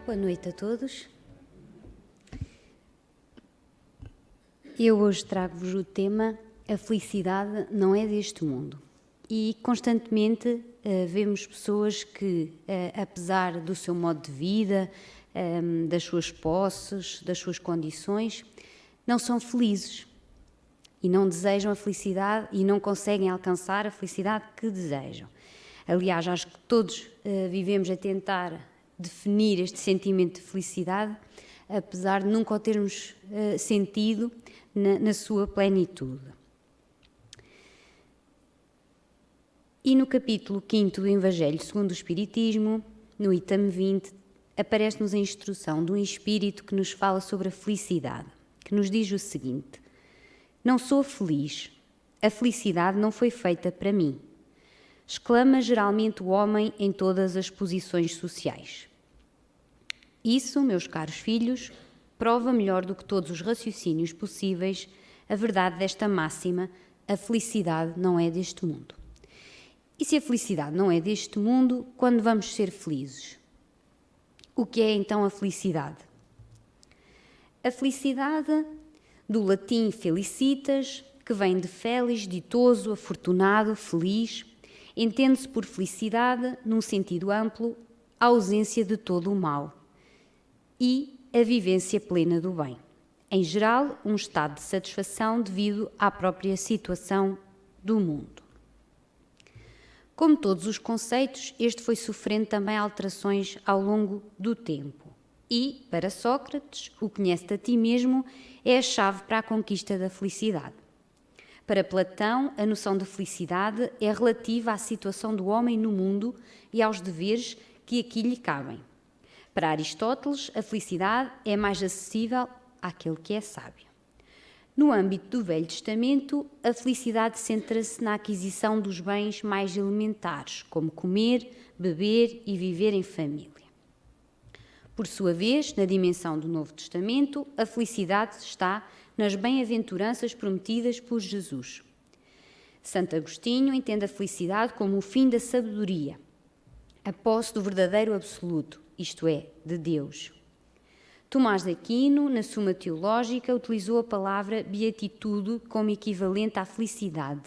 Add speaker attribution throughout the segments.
Speaker 1: Boa noite a todos. Eu hoje trago-vos o tema A felicidade não é deste mundo. E constantemente vemos pessoas que, apesar do seu modo de vida, das suas posses, das suas condições, não são felizes e não desejam a felicidade e não conseguem alcançar a felicidade que desejam. Aliás, acho que todos vivemos a tentar definir este sentimento de felicidade, apesar de nunca o termos sentido na sua plenitude. E no capítulo 5 do Evangelho segundo o Espiritismo, no item 20, aparece-nos a instrução de um Espírito que nos fala sobre a felicidade, que nos diz o seguinte: não sou feliz, a felicidade não foi feita para mim. Exclama geralmente o homem em todas as posições sociais. Isso, meus caros filhos, prova melhor do que todos os raciocínios possíveis a verdade desta máxima: a felicidade não é deste mundo. E se a felicidade não é deste mundo, quando vamos ser felizes? O que é então a felicidade? A felicidade, do latim felicitas, que vem de felis, ditoso, afortunado, feliz, entende-se por felicidade, num sentido amplo, a ausência de todo o mal e a vivência plena do bem. Em geral, um estado de satisfação devido à própria situação do mundo. Como todos os conceitos, este foi sofrendo também alterações ao longo do tempo. E, para Sócrates, o conhece-te a ti mesmo é a chave para a conquista da felicidade. Para Platão, a noção de felicidade é relativa à situação do homem no mundo e aos deveres que aqui lhe cabem. Para Aristóteles, a felicidade é mais acessível àquele que é sábio. No âmbito do Velho Testamento, a felicidade centra-se na aquisição dos bens mais elementares, como comer, beber e viver em família. Por sua vez, na dimensão do Novo Testamento, a felicidade está nas bem-aventuranças prometidas por Jesus. Santo Agostinho entende a felicidade como o fim da sabedoria, a posse do verdadeiro absoluto, isto é, de Deus. Tomás de Aquino, na Suma Teológica, utilizou a palavra beatitude como equivalente à felicidade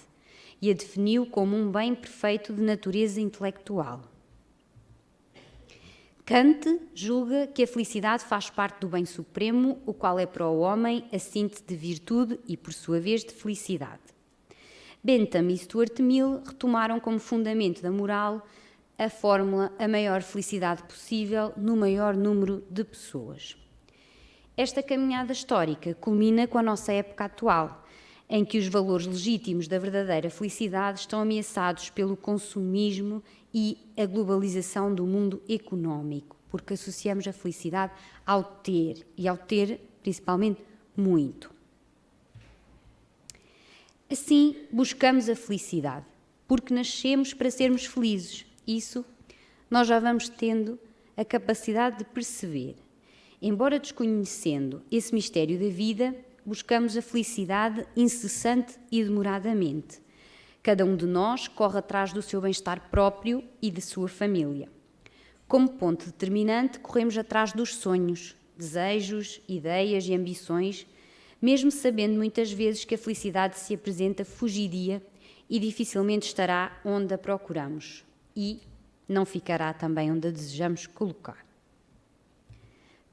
Speaker 1: e a definiu como um bem perfeito de natureza intelectual. Kant julga que a felicidade faz parte do bem supremo, o qual é para o homem a síntese de virtude e, por sua vez, de felicidade. Bentham e Stuart Mill retomaram como fundamento da moral a fórmula a maior felicidade possível no maior número de pessoas. Esta caminhada histórica culmina com a nossa época atual, em que os valores legítimos da verdadeira felicidade estão ameaçados pelo consumismo e a globalização do mundo económico, porque associamos a felicidade ao ter, e ao ter, principalmente, muito. Assim, buscamos a felicidade, porque nascemos para sermos felizes. Isso nós já vamos tendo a capacidade de perceber. Embora desconhecendo esse mistério da vida, buscamos a felicidade incessante e demoradamente. Cada um de nós corre atrás do seu bem-estar próprio e de sua família. Como ponto determinante, corremos atrás dos sonhos, desejos, ideias e ambições, mesmo sabendo muitas vezes que a felicidade se apresenta fugidia e dificilmente estará onde a procuramos e não ficará também onde a desejamos colocar.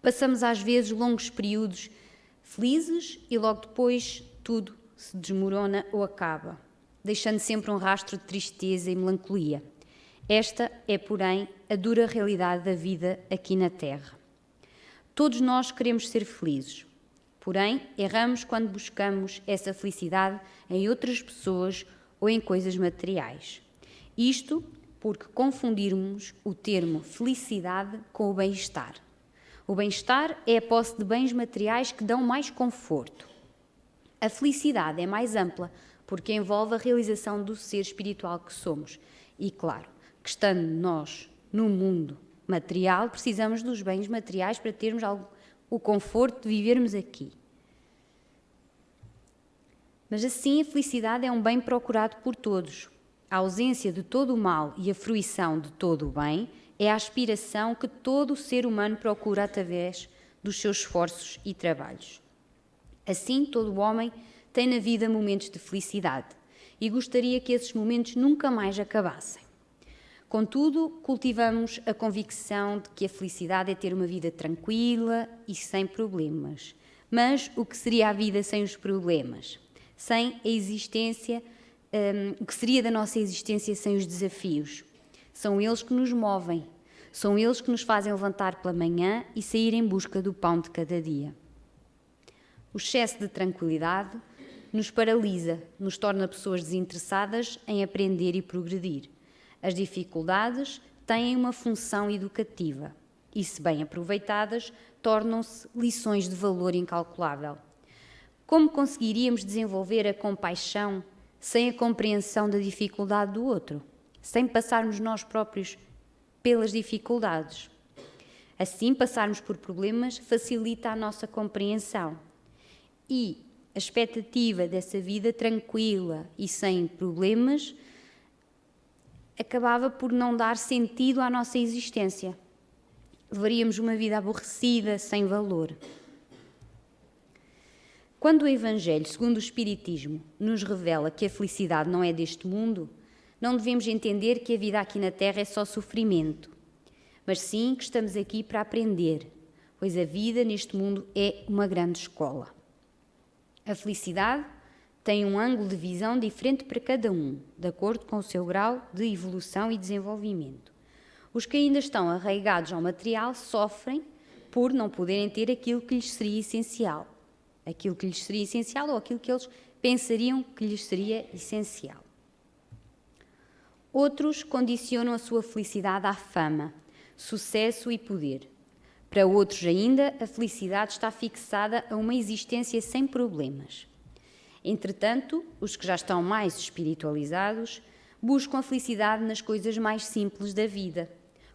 Speaker 1: Passamos às vezes longos períodos felizes e logo depois tudo se desmorona ou acaba, deixando sempre um rastro de tristeza e melancolia. Esta é, porém, a dura realidade da vida aqui na Terra. Todos nós queremos ser felizes, porém erramos quando buscamos essa felicidade em outras pessoas ou em coisas materiais. Isto porque confundirmos o termo felicidade com o bem-estar. O bem-estar é a posse de bens materiais que dão mais conforto. A felicidade é mais ampla, porque envolve a realização do ser espiritual que somos. E, claro, que estando nós no mundo material, precisamos dos bens materiais para termos o conforto de vivermos aqui. Mas assim, a felicidade é um bem procurado por todos. A ausência de todo o mal e a fruição de todo o bem É a aspiração que todo o ser humano procura através dos seus esforços e trabalhos. Assim, todo o homem tem na vida momentos de felicidade e gostaria que esses momentos nunca mais acabassem. Contudo, cultivamos a convicção de que a felicidade é ter uma vida tranquila e sem problemas. Mas o que seria a vida sem os problemas? Sem a existência, o que seria da nossa existência sem os desafios? São eles que nos movem, são eles que nos fazem levantar pela manhã e sair em busca do pão de cada dia. O excesso de tranquilidade nos paralisa, nos torna pessoas desinteressadas em aprender e progredir. As dificuldades têm uma função educativa e, se bem aproveitadas, tornam-se lições de valor incalculável. Como conseguiríamos desenvolver a compaixão sem a compreensão da dificuldade do outro, sem passarmos nós próprios pelas dificuldades? Assim, passarmos por problemas facilita a nossa compreensão e a expectativa dessa vida tranquila e sem problemas acabava por não dar sentido à nossa existência. Levaríamos uma vida aborrecida, sem valor. Quando o Evangelho, segundo o Espiritismo, nos revela que a felicidade não é deste mundo, não devemos entender que a vida aqui na Terra é só sofrimento, mas sim que estamos aqui para aprender, pois a vida neste mundo é uma grande escola. A felicidade tem um ângulo de visão diferente para cada um, de acordo com o seu grau de evolução e desenvolvimento. Os que ainda estão arraigados ao material sofrem por não poderem ter aquilo que lhes seria essencial. Aquilo que lhes seria essencial ou aquilo que eles pensariam que lhes seria essencial. Outros condicionam a sua felicidade à fama, sucesso e poder. Para outros ainda, a felicidade está fixada a uma existência sem problemas. Entretanto, os que já estão mais espiritualizados buscam a felicidade nas coisas mais simples da vida,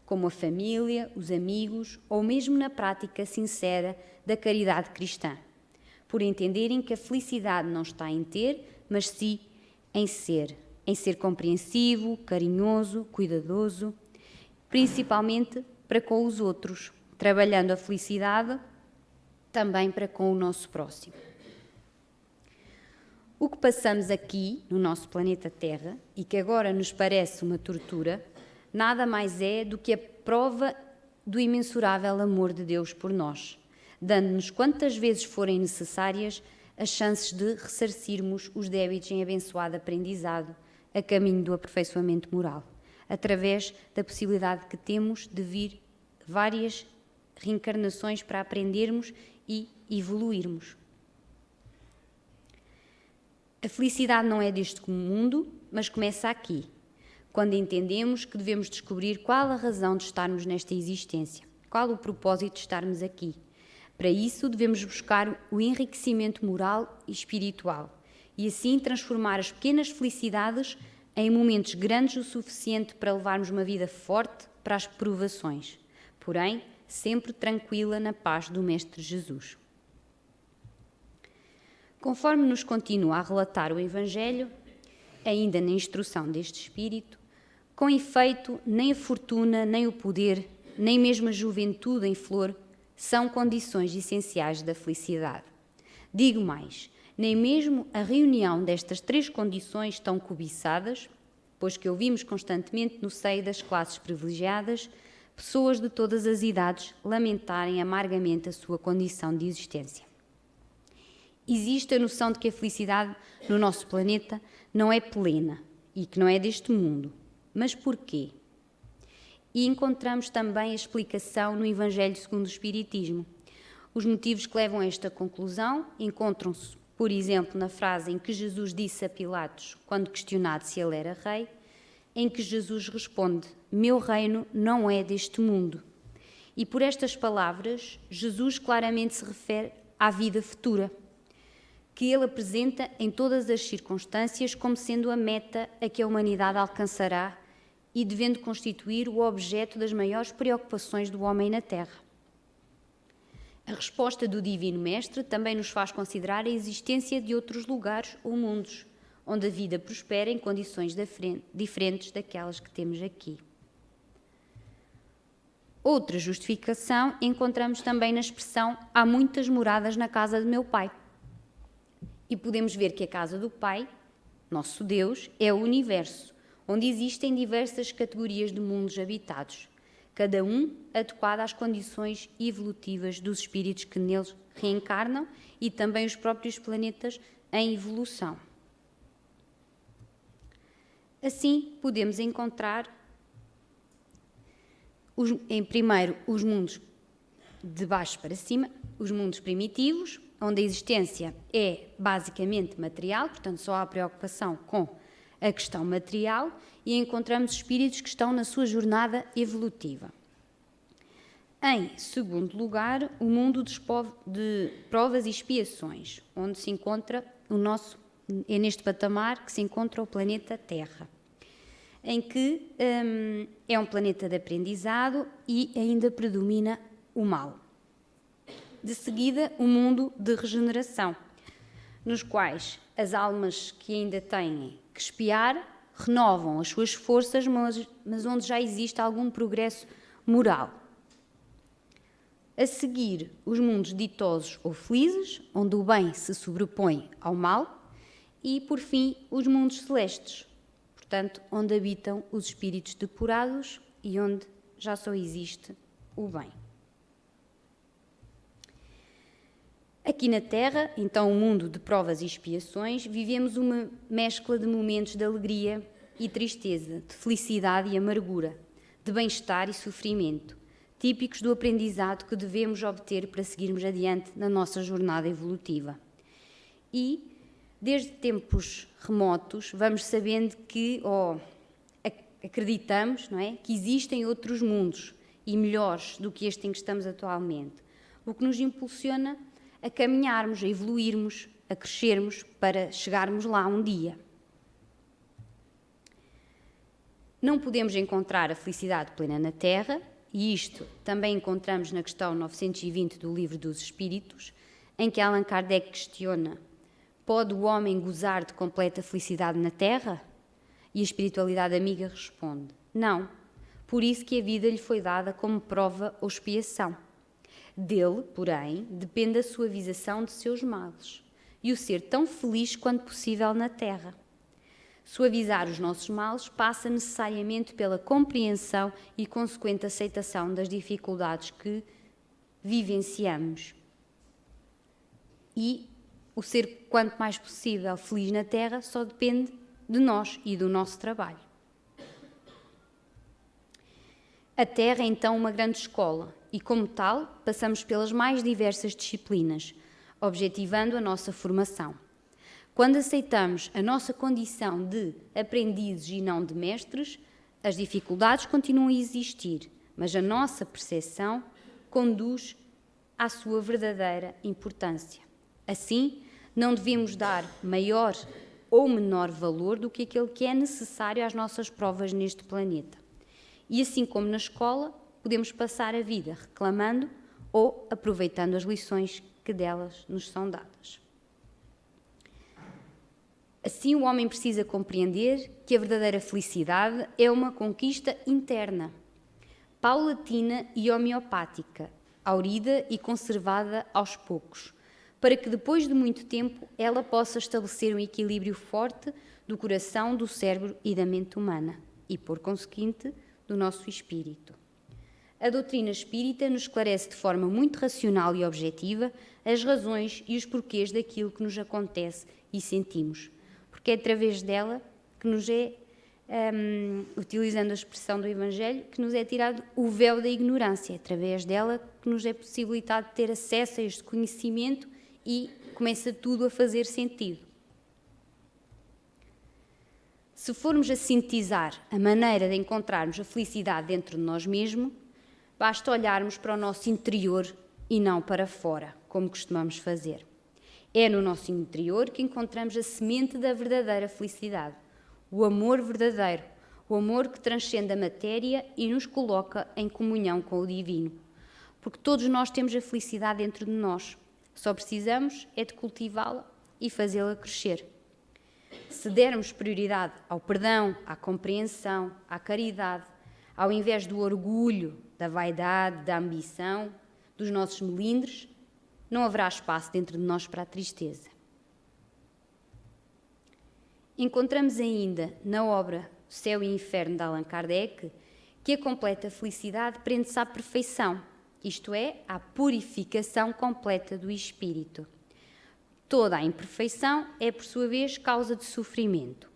Speaker 1: como a família, os amigos ou mesmo na prática sincera da caridade cristã, por entenderem que a felicidade não está em ter, mas sim em ser compreensivo, carinhoso, cuidadoso, principalmente para com os outros, trabalhando a felicidade também para com o nosso próximo. O que passamos aqui, no nosso planeta Terra, e que agora nos parece uma tortura, nada mais é do que a prova do imensurável amor de Deus por nós, dando-nos quantas vezes forem necessárias as chances de ressarcirmos os débitos em abençoado aprendizado a caminho do aperfeiçoamento moral, através da possibilidade que temos de vir várias reencarnações para aprendermos e evoluirmos. A felicidade não é deste mundo, mas começa aqui, quando entendemos que devemos descobrir qual a razão de estarmos nesta existência, qual o propósito de estarmos aqui. Para isso, devemos buscar o enriquecimento moral e espiritual e assim transformar as pequenas felicidades em momentos grandes o suficiente para levarmos uma vida forte para as provações, porém, sempre tranquila na paz do Mestre Jesus. Conforme nos continua a relatar o Evangelho, ainda na instrução deste Espírito, com efeito, nem a fortuna, nem o poder, nem mesmo a juventude em flor são condições essenciais da felicidade. Digo mais, nem mesmo a reunião destas três condições tão cobiçadas, pois que ouvimos constantemente no seio das classes privilegiadas, pessoas de todas as idades lamentarem amargamente a sua condição de existência. Existe a noção de que a felicidade no nosso planeta não é plena e que não é deste mundo. Mas porquê? E encontramos também a explicação no Evangelho segundo o Espiritismo. Os motivos que levam a esta conclusão encontram-se, por exemplo, na frase em que Jesus disse a Pilatos, quando questionado se ele era rei, em que Jesus responde: "Meu reino não é deste mundo." E por estas palavras, Jesus claramente se refere à vida futura, que ele apresenta em todas as circunstâncias como sendo a meta a que a humanidade alcançará e devendo constituir o objeto das maiores preocupações do homem na Terra. A resposta do Divino Mestre também nos faz considerar a existência de outros lugares ou mundos, onde a vida prospera em condições diferentes daquelas que temos aqui. Outra justificação encontramos também na expressão há muitas moradas na casa de meu pai. E podemos ver que a casa do Pai, nosso Deus, é o universo, onde existem diversas categorias de mundos habitados, cada um adequado às condições evolutivas dos espíritos que neles reencarnam e também os próprios planetas em evolução. Assim, podemos encontrar, primeiro, os mundos de baixo para cima, os mundos primitivos, onde a existência é basicamente material, portanto só há preocupação com a questão material, e encontramos espíritos que estão na sua jornada evolutiva. Em segundo lugar, o mundo de provas e expiações, onde se encontra é neste patamar que se encontra o planeta Terra, em que é um planeta de aprendizado e ainda predomina o mal. De seguida, o mundo de regeneração, nos quais as almas que ainda têm que expiar renovam as suas forças, mas onde já existe algum progresso moral. A seguir, os mundos ditosos ou felizes, onde o bem se sobrepõe ao mal. E, por fim, os mundos celestes, portanto, onde habitam os espíritos depurados e onde já só existe o bem. Aqui na Terra, então, o mundo de provas e expiações, vivemos uma mescla de momentos de alegria e tristeza, de felicidade e amargura, de bem-estar e sofrimento, típicos do aprendizado que devemos obter para seguirmos adiante na nossa jornada evolutiva. E, desde tempos remotos, vamos sabendo que, acreditamos, não é, que existem outros mundos e melhores do que este em que estamos atualmente, o que nos impulsiona a caminharmos, a evoluirmos, a crescermos para chegarmos lá um dia. Não podemos encontrar a felicidade plena na Terra, e isto também encontramos na questão 920 do Livro dos Espíritos, em que Allan Kardec questiona: pode o homem gozar de completa felicidade na Terra? E a espiritualidade amiga responde: não, por isso que a vida lhe foi dada como prova ou expiação. Dele, porém, depende a suavização de seus males e o ser tão feliz quanto possível na Terra. Suavizar os nossos males passa necessariamente pela compreensão e consequente aceitação das dificuldades que vivenciamos. E o ser quanto mais possível feliz na Terra só depende de nós e do nosso trabalho. A Terra é então uma grande escola e, como tal, passamos pelas mais diversas disciplinas, objetivando a nossa formação. Quando aceitamos a nossa condição de aprendizes e não de mestres, as dificuldades continuam a existir, mas a nossa percepção conduz à sua verdadeira importância. Assim, não devemos dar maior ou menor valor do que aquele que é necessário às nossas provas neste planeta. E assim como na escola, podemos passar a vida reclamando ou aproveitando as lições que delas nos são dadas. Assim, o homem precisa compreender que a verdadeira felicidade é uma conquista interna, paulatina e homeopática, aurida e conservada aos poucos, para que depois de muito tempo ela possa estabelecer um equilíbrio forte do coração, do cérebro e da mente humana, e, por conseguinte, do nosso espírito. A doutrina espírita nos esclarece de forma muito racional e objetiva as razões e os porquês daquilo que nos acontece e sentimos, porque é através dela que nos é, utilizando a expressão do Evangelho, que nos é tirado o véu da ignorância, é através dela que nos é possibilitado ter acesso a este conhecimento e começa tudo a fazer sentido. Se formos a sintetizar a maneira de encontrarmos a felicidade dentro de nós mesmos, basta olharmos para o nosso interior e não para fora, como costumamos fazer. É no nosso interior que encontramos a semente da verdadeira felicidade, o amor verdadeiro, o amor que transcende a matéria e nos coloca em comunhão com o divino. Porque todos nós temos a felicidade dentro de nós, só precisamos é de cultivá-la e fazê-la crescer. Se dermos prioridade ao perdão, à compreensão, à caridade, Ao invés do orgulho, da vaidade, da ambição, dos nossos melindres, não haverá espaço dentro de nós para a tristeza. Encontramos ainda na obra Céu e Inferno de Allan Kardec que a completa felicidade prende-se à perfeição, isto é, à purificação completa do espírito. Toda a imperfeição é, por sua vez, causa de sofrimento.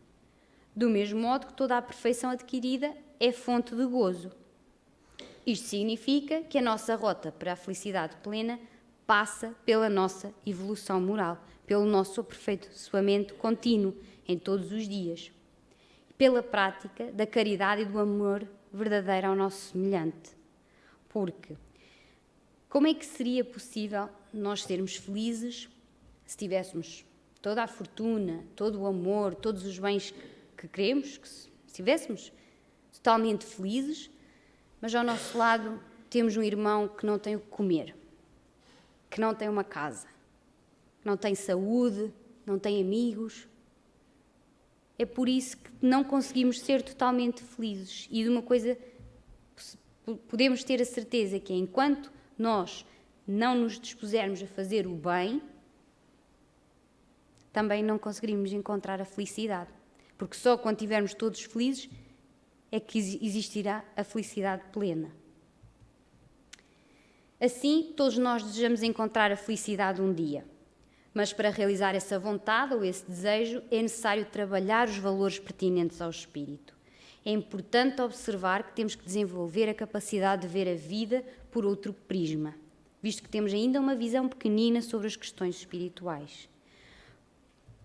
Speaker 1: Do mesmo modo que toda a perfeição adquirida é fonte de gozo. Isto significa que a nossa rota para a felicidade plena passa pela nossa evolução moral, pelo nosso aperfeiçoamento contínuo em todos os dias, pela prática da caridade e do amor verdadeiro ao nosso semelhante. Porque como é que seria possível nós sermos felizes se tivéssemos toda a fortuna, todo o amor, todos os bens que queremos, que se estivéssemos totalmente felizes, mas ao nosso lado temos um irmão que não tem o que comer, que não tem uma casa, que não tem saúde, não tem amigos. É por isso que não conseguimos ser totalmente felizes. E de uma coisa podemos ter a certeza que enquanto nós não nos dispusermos a fazer o bem, também não conseguiremos encontrar a felicidade. Porque só quando estivermos todos felizes é que existirá a felicidade plena. Assim, todos nós desejamos encontrar a felicidade um dia. Mas para realizar essa vontade ou esse desejo é necessário trabalhar os valores pertinentes ao espírito. É importante observar que temos que desenvolver a capacidade de ver a vida por outro prisma, visto que temos ainda uma visão pequenina sobre as questões espirituais.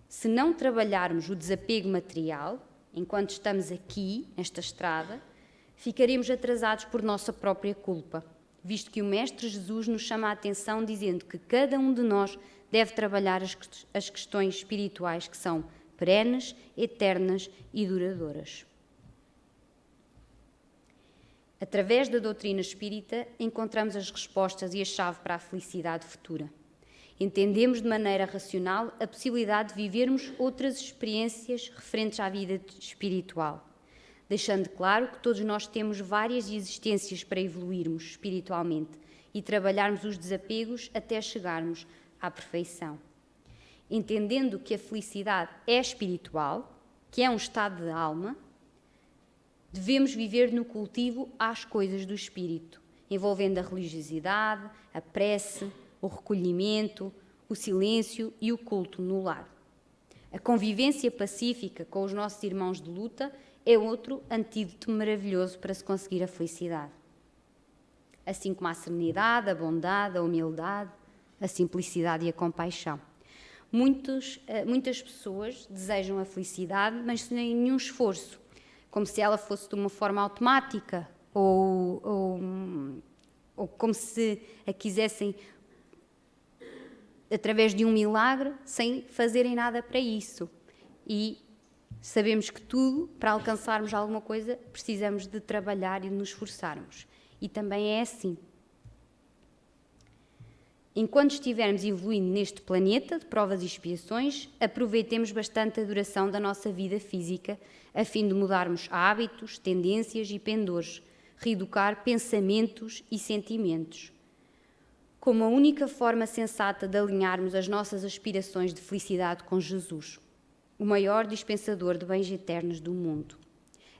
Speaker 1: Se não trabalharmos o desapego material, enquanto estamos aqui, nesta estrada, ficaremos atrasados por nossa própria culpa, visto que o Mestre Jesus nos chama a atenção dizendo que cada um de nós deve trabalhar as questões espirituais que são perenes, eternas e duradouras. Através da doutrina espírita, encontramos as respostas e a chave para a felicidade futura. Entendemos de maneira racional a possibilidade de vivermos outras experiências referentes à vida espiritual, deixando claro que todos nós temos várias existências para evoluirmos espiritualmente e trabalharmos os desapegos até chegarmos à perfeição. Entendendo que a felicidade é espiritual, que é um estado de alma, devemos viver no cultivo às coisas do espírito, envolvendo a religiosidade, a prece, o recolhimento, o silêncio e o culto no lar. A convivência pacífica com os nossos irmãos de luta é outro antídoto maravilhoso para se conseguir a felicidade. Assim como a serenidade, a bondade, a humildade, a simplicidade e a compaixão. Muitas pessoas desejam a felicidade, mas sem nenhum esforço, como se ela fosse de uma forma automática ou como se a quisessem através de um milagre, sem fazerem nada para isso. E sabemos que tudo, para alcançarmos alguma coisa, precisamos de trabalhar e de nos esforçarmos. E também é assim. Enquanto estivermos evoluindo neste planeta de provas e expiações, aproveitemos bastante a duração da nossa vida física, a fim de mudarmos hábitos, tendências e pendores, reeducar pensamentos e sentimentos. Como a única forma sensata de alinharmos as nossas aspirações de felicidade com Jesus, o maior dispensador de bens eternos do mundo.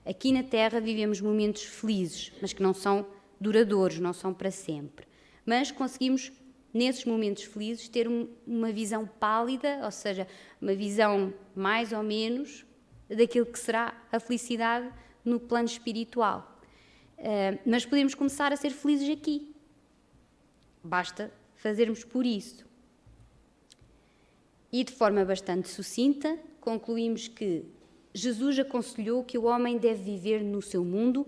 Speaker 1: Aqui na Terra vivemos momentos felizes, mas que não são duradouros, não são para sempre. Mas conseguimos, nesses momentos felizes, ter uma visão pálida, ou seja, uma visão mais ou menos daquilo que será a felicidade no plano espiritual. Mas podemos começar a ser felizes aqui. Basta fazermos por isso. E de forma bastante sucinta, concluímos que Jesus aconselhou que o homem deve viver no seu mundo,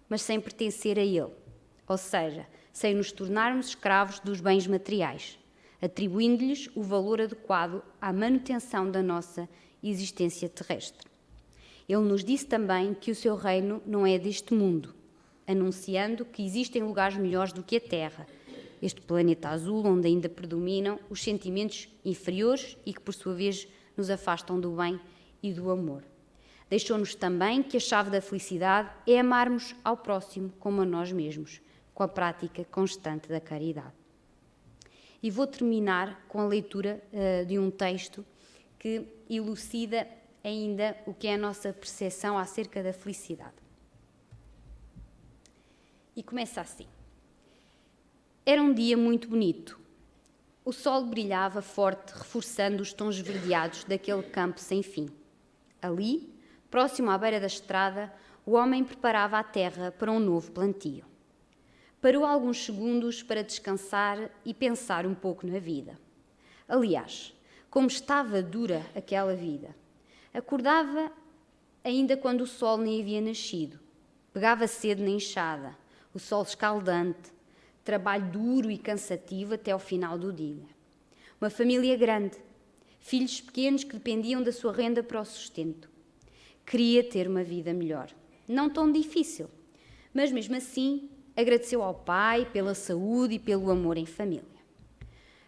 Speaker 1: mas sem pertencer a ele. Ou seja, sem nos tornarmos escravos dos bens materiais, atribuindo-lhes o valor adequado à manutenção da nossa existência terrestre. Ele nos disse também que o seu reino não é deste mundo, anunciando que existem lugares melhores do que a Terra, este planeta azul onde ainda predominam os sentimentos inferiores e que, por sua vez, nos afastam do bem e do amor. Deixou-nos também que a chave da felicidade é amarmos ao próximo como a nós mesmos, com a prática constante da caridade. E vou terminar com a leitura de um texto que elucida ainda o que é a nossa percepção acerca da felicidade. E começa assim. Era um dia muito bonito. O sol brilhava forte, reforçando os tons esverdeados daquele campo sem fim. Ali, próximo à beira da estrada, o homem preparava a terra para um novo plantio. Parou alguns segundos para descansar e pensar um pouco na vida. Aliás, como estava dura aquela vida. Acordava ainda quando o sol nem havia nascido. Pegava cedo na enxada, o sol escaldante, trabalho duro e cansativo até ao final do dia. Uma família grande, filhos pequenos que dependiam da sua renda para o sustento. Queria ter uma vida melhor. Não tão difícil, mas mesmo assim agradeceu ao pai pela saúde e pelo amor em família.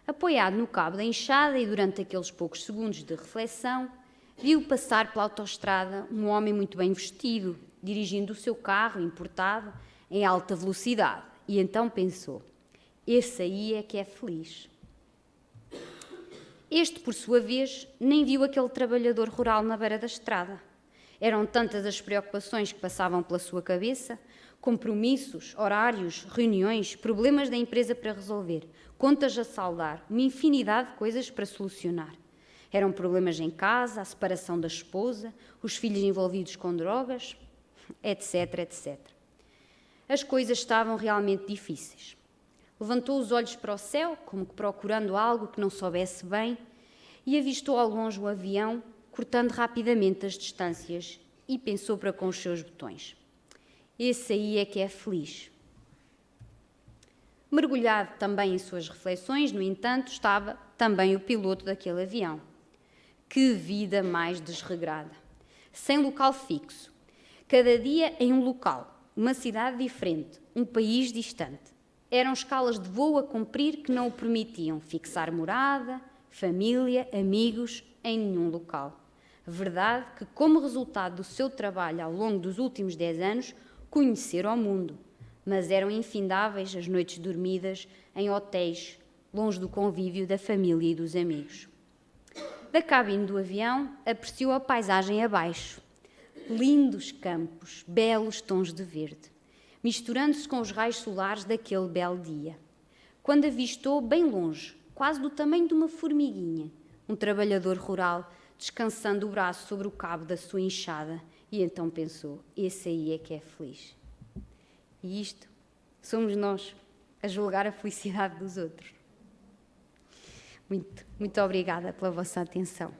Speaker 1: Apoiado no cabo da enxada e durante aqueles poucos segundos de reflexão, viu passar pela autoestrada um homem muito bem vestido, dirigindo o seu carro importado em alta velocidade. E então pensou, esse aí é que é feliz. Este, por sua vez, nem viu aquele trabalhador rural na beira da estrada. Eram tantas as preocupações que passavam pela sua cabeça, compromissos, horários, reuniões, problemas da empresa para resolver, contas a saldar, uma infinidade de coisas para solucionar. Eram problemas em casa, a separação da esposa, os filhos envolvidos com drogas, etc, etc. As coisas estavam realmente difíceis. Levantou os olhos para o céu, como que procurando algo que não soubesse bem, e avistou ao longe o avião, cortando rapidamente as distâncias, e pensou para com os seus botões. Esse aí é que é feliz. Mergulhado também em suas reflexões, no entanto, estava também o piloto daquele avião. Que vida mais desregrada! Sem local fixo. Cada dia em um local, uma cidade diferente, um país distante. Eram escalas de voo a cumprir que não o permitiam fixar morada, família, amigos em nenhum local. Verdade que, como resultado do seu trabalho ao longo dos últimos 10 anos, conheceram o mundo, mas eram infindáveis as noites dormidas em hotéis, longe do convívio da família e dos amigos. Da cabine do avião, apreciou a paisagem abaixo. Lindos campos, belos tons de verde, misturando-se com os raios solares daquele belo dia. Quando avistou, bem longe, quase do tamanho de uma formiguinha, um trabalhador rural descansando o braço sobre o cabo da sua enxada, e então pensou, esse aí é que é feliz. E isto somos nós, a julgar a felicidade dos outros. Muito obrigada pela vossa atenção.